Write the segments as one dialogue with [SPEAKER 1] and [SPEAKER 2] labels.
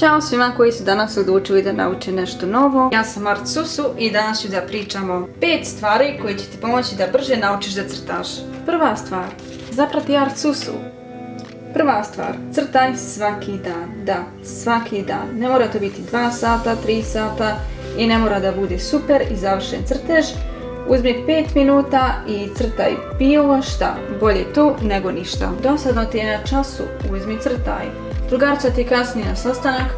[SPEAKER 1] Ćao svima koji su danas odlučili da nauče nešto novo. Ja sam Artsusu i danas ću da pričamo 5 stvari koje će ti pomoći da brže naučiš da crtaš. Prva stvar, zaprati Artsusu. Prva stvar, crtaj svaki dan. Da, svaki dan. Ne mora to biti 2 sata, 3 sata i ne mora da bude super i završen crtež. Uzmi 5 minuta i crtaj bilo šta. Bolje to nego ništa. Dosadno ti je na času, uzmi crtaj. Drugarca ti kasnije na sastanak,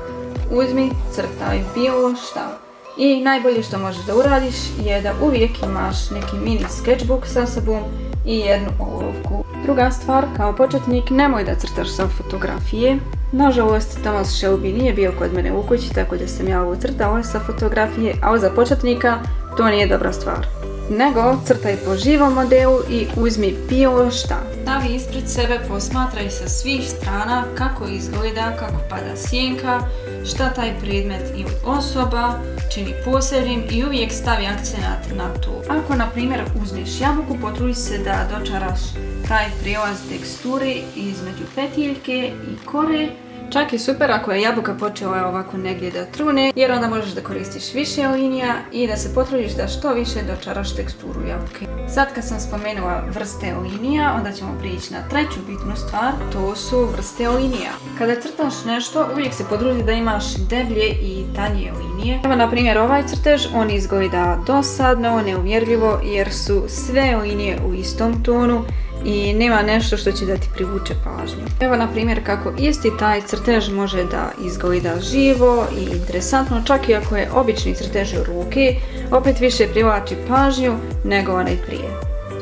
[SPEAKER 1] uzmi, crtaj bilo šta. I najbolje što možeš da uradiš je da uvijek imaš neki mini sketchbook sa sobom i jednu olovku. Druga stvar, kao početnik nemoj da crtaš sa fotografije. Nažalost, Thomas Shelby nije bio kod mene u kući, tako da sam ja ovo crtala sa fotografije, a za početnika to nije dobra stvar. Nego crtaj po živom modelu i uzmi bilo šta. Stavi ispred sebe, posmatraj sa svih strana kako izgleda, kako pada sjenka, šta taj predmet ili osoba čini posebnim i uvijek stavi akcenat na to. Ako na primjer uzmeš jabuku, potrudi se da dočaraš taj prijelaz teksture između petiljke i kore. Čak je super ako je jabuka počela ovako negdje da trune, jer onda možeš da koristiš više linija i da se potrudiš da što više dočaraš teksturu jabuke. Sad kad sam spomenula vrste linija, onda ćemo prijeći na treću bitnu stvar, to su vrste linija. Kada crtaš nešto, uvijek se potrudi da imaš deblje i tanje linije. Evo na primjer ovaj crtež, on izgleda dosadno, neuvjerljivo jer su sve linije u istom tonu i nema nešto što će da ti privuče pažnju. Evo na primjer kako isti taj crtež može da izgleda živo i interesantno, čak i ako je obični crtež u ruke, opet više privlači pažnju nego onaj prije.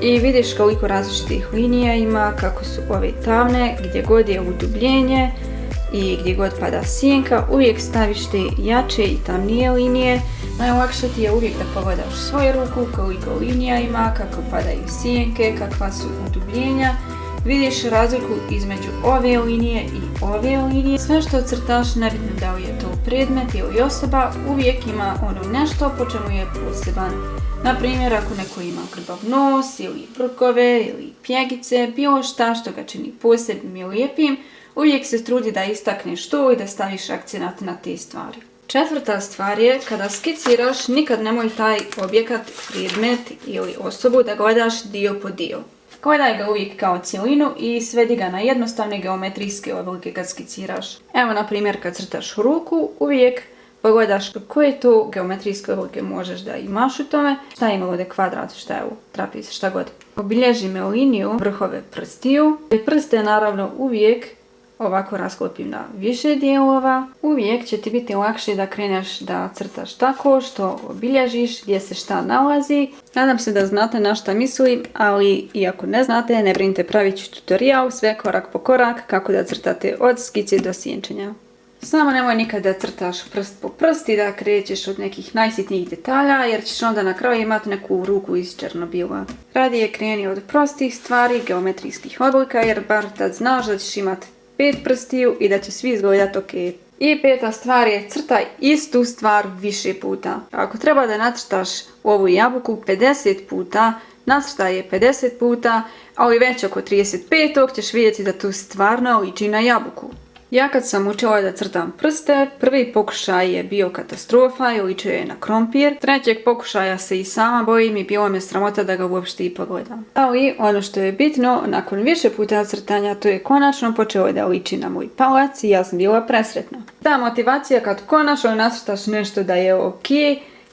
[SPEAKER 1] I vidiš koliko različitih linija ima, kako su ove tamne, gdje god je udubljenje i gdje god pada sjenka, uvijek staviš te jače i tamnije linije. Najlakše ti je uvijek da pogledaš svoju ruku, koliko linija ima, kako padaju sjenke, kakva su udubljenja. Vidiš razliku između ove linije i ove linije. Sve što crtaš, nebitno da li je to predmet ili osoba, uvijek ima ono nešto po čemu je poseban. Na primjer, ako neko ima grbav nos ili brkove ili pjegice, bilo šta što ga čini posebnim i lijepim, uvijek se trudi da istakneš to i da staviš akcenat na te stvari. Četvrta stvar je, kada skiciraš, nikad nemoj taj objekat, predmet ili osobu da gledaš dio po dio. Gledaj ga uvijek kao cjelinu i svedi ga na jednostavne geometrijske oblike kad skiciraš. Evo na primjer kad crtaš ruku, uvijek pogledaš koje to geometrijske oblike možeš da imaš u tome. Šta ima ovdje kvadrat, šta je u trapez, šta god. Obilježi me liniju vrhove prstiju. Prste naravno uvijek ovako rasklopim na više dijelova. Uvijek će ti biti lakše da kreneš da crtaš tako što obilježiš gdje se šta nalazi. Nadam se da znate na šta mislim, ali i ako ne znate, ne brinite, pravit ću tutorial sve korak po korak kako da crtate od skice do sjenčenja. Samo nemoj nikad da crtaš prst po prst i da krećeš od nekih najsitnijih detalja jer ćeš onda na kraju imati neku ruku iz černobila. Radije kreni od prostih stvari, geometrijskih oblika jer bar tad znaš da ćeš imati 5 prstiju i da će svi izgledati ok. I peta stvar je crtaj istu stvar više puta. Ako treba da nacrtaš ovu jabuku 50 puta, nacrtaj je 50 puta, ali već oko 35. ćeš vidjeti da tu stvarno liči na jabuku. Ja kad sam učila da crtam prste, prvi pokušaj je bio katastrofa i ličio je na krompir. Trećeg pokušaja se i sama bojim i bilo me sramota da ga uopšte i pogledam. Ali ono što je bitno, nakon više puta crtanja, to je konačno počelo da liči na moj palac i ja sam bila presretna. Ta motivacija kad konačno nacrtaš nešto da je ok,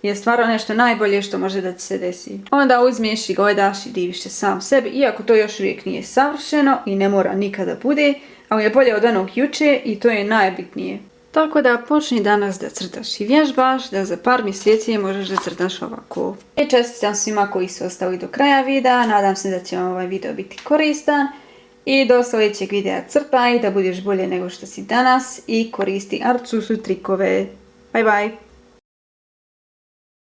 [SPEAKER 1] je stvarno nešto najbolje što može da ti se desi. Onda uzmiješ i gledaš i diviš se sam sebi, iako to još uvijek nije savršeno i ne mora nikada bude, ali je bolje od onog juče i to je najbitnije. Tako da počni danas da crtaš i vježbaš, da za par mjeseci možeš da crtaš ovako. I čestitam svima koji su ostali do kraja videa, nadam se da će vam ovaj video biti koristan. I do sljedećeg videa crtaj da budeš bolje nego što si danas i koristi Artsusu trikove. Bye bye!